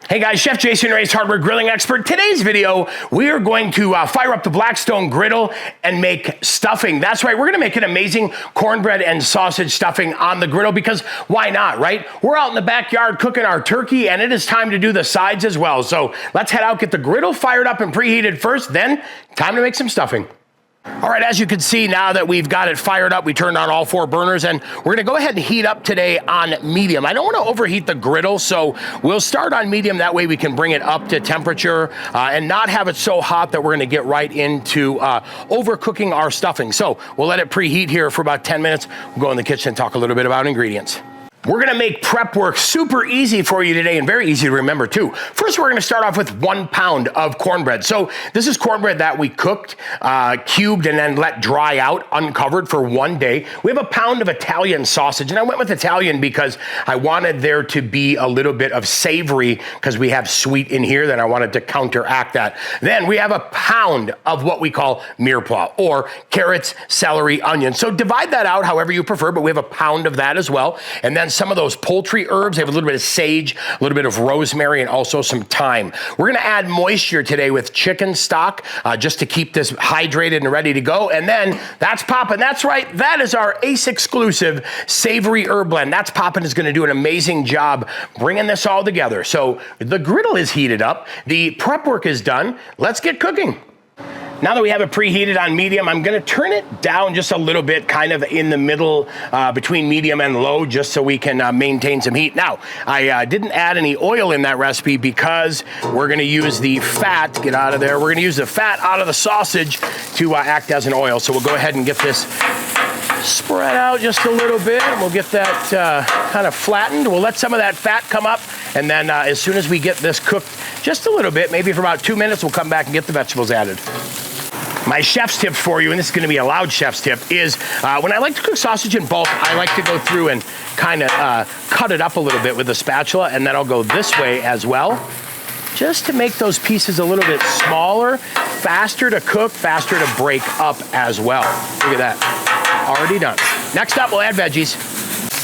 Hey guys, Chef Jason Ray's Hardware Grilling Expert. Today's video, we are going to fire up the Blackstone griddle and make stuffing. That's right, we're gonna make an amazing cornbread and sausage stuffing on the griddle because why not, right? We're out in the backyard cooking our turkey and it is time to do the sides as well. So let's head out, get the griddle fired up and preheated first, then time to make some stuffing. All right, as you can see now that we've got it fired up, we turned on all 4 burners and we're gonna go ahead and heat up today on medium. I don't wanna overheat the griddle, so we'll start on medium. That way we can bring it up to temperature and not have it so hot that we're gonna get right into overcooking our stuffing. So we'll let it preheat here for about 10 minutes. We'll go in the kitchen and talk a little bit about ingredients. We're gonna make prep work super easy for you today and very easy to remember too. First, we're gonna start off with 1 pound of cornbread. So this is cornbread that we cooked, cubed, and then let dry out uncovered for 1 day. We have 1 pound of Italian sausage, and I went with Italian because I wanted there to be a little bit of savory because we have sweet in here, then I wanted to counteract that. Then we have 1 pound of what we call mirepoix, or carrots, celery, onions. So divide that out however you prefer, but we have 1 pound of that as well. And then some of those poultry herbs. They have a little bit of sage, a little bit of rosemary, and also some thyme. We're gonna add moisture today with chicken stock just to keep this hydrated and ready to go. And then that's Poppin. That's right, that is our Ace exclusive savory herb blend. That's Poppin is gonna do an amazing job bringing this all together. So the griddle is heated up, the prep work is done. Let's get cooking. Now that we have it preheated on medium, I'm gonna turn it down just a little bit, kind of in the middle between medium and low, just so we can maintain some heat. Now, I didn't add any oil in that recipe because we're gonna use the fat, get out of there, we're gonna use the fat out of the sausage to act as an oil. So we'll go ahead and get this spread out just a little bit, and we'll get that kind of flattened. We'll let some of that fat come up, and then as soon as we get this cooked just a little bit, maybe for about 2 minutes, we'll come back and get the vegetables added. My chef's tip for you, and this is gonna be a loud chef's tip, is when I like to cook sausage in bulk, I like to go through and kind of cut it up a little bit with a spatula, and then I'll go this way as well, just to make those pieces a little bit smaller, faster to cook, faster to break up as well. Look at that, already done. Next up, we'll add veggies.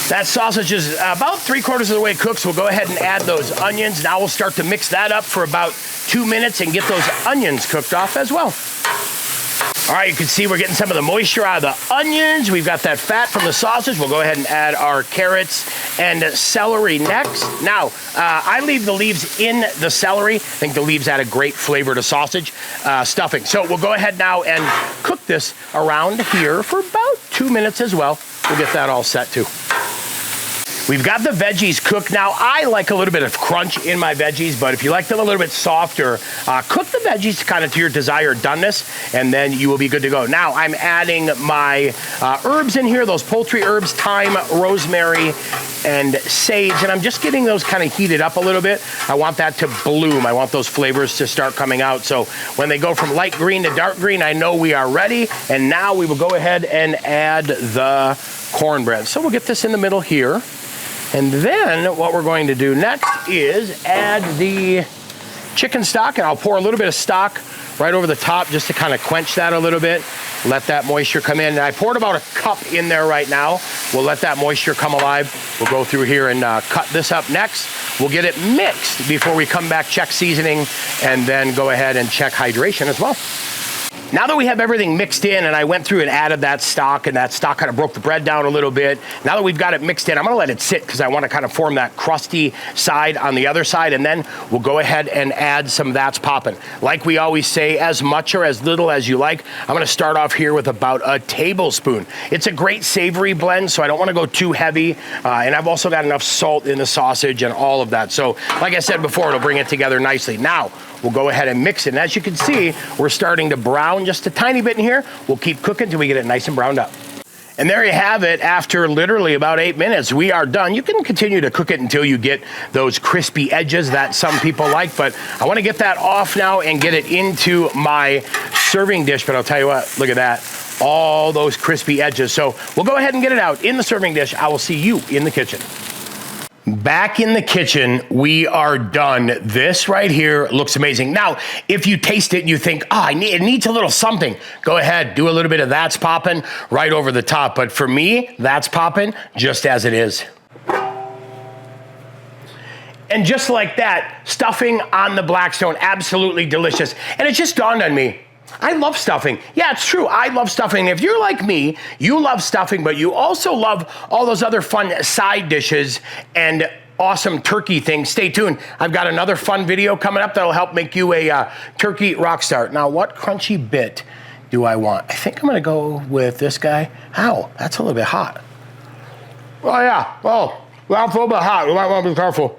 That sausage is about 3/4 of the way cooked, so we'll go ahead and add those onions. Now we'll start to mix that up for about 2 minutes and get those onions cooked off as well. All right, you can see we're getting some of the moisture out of the onions. We've got that fat from the sausage. We'll go ahead and add our carrots and celery next. Now, I leave the leaves in the celery. I think the leaves add a great flavor to sausage stuffing. So we'll go ahead now and cook this around here for about 2 minutes as well. We'll get that all set too. We've got the veggies cooked. Now, I like a little bit of crunch in my veggies, but if you like them a little bit softer, cook the veggies kind of to your desired doneness, and then you will be good to go. Now, I'm adding my herbs in here, those poultry herbs, thyme, rosemary, and sage, and I'm just getting those kind of heated up a little bit. I want that to bloom. I want those flavors to start coming out. So when they go from light green to dark green, I know we are ready, and now we will go ahead and add the cornbread. So we'll get this in the middle here. And then what we're going to do next is add the chicken stock, and I'll pour a little bit of stock right over the top just to kind of quench that a little bit, let that moisture come in. And I poured about 1 cup in there right now. We'll let that moisture come alive. We'll go through here and cut this up next. We'll get it mixed before we come back, check seasoning, and then go ahead and check hydration as well. Now that we have everything mixed in, and I went through and added that stock, and that stock kind of broke the bread down a little bit. Now that we've got it mixed in, I'm gonna let it sit because I want to kind of form that crusty side on the other side, and then we'll go ahead and add some That's Poppin. Like we always say, as much or as little as you like. I'm gonna start off here with about 1 tablespoon. It's a great savory blend, so I don't want to go too heavy, and I've also got enough salt in the sausage and all of that. So like I said before, it'll bring it together nicely. Now, we'll go ahead and mix it. And as you can see, we're starting to brown just a tiny bit in here. We'll keep cooking until we get it nice and browned up. And there you have it. After literally about 8 minutes, we are done. You can continue to cook it until you get those crispy edges that some people like, but I want to get that off now and get it into my serving dish. But I'll tell you what, look at that. All those crispy edges. So we'll go ahead and get it out in the serving dish. I will see you in the kitchen. Back in the kitchen, we are done. This right here looks amazing. Now, if you taste it and you think, it needs a little something, go ahead, do a little bit of That's Poppin' right over the top. But for me, That's Poppin' just as it is. And just like that, stuffing on the Blackstone, absolutely delicious. And it just dawned on me, I love stuffing. Yeah, it's true, I love stuffing. If you're like me, you love stuffing, but you also love all those other fun side dishes and awesome turkey things. Stay tuned. I've got another fun video coming up that'll help make you a turkey rock star. Now, what crunchy bit do I want? I think I'm gonna go with this guy. Ow, that's a little bit hot. Oh yeah, well, that's a little bit hot. You might wanna be careful.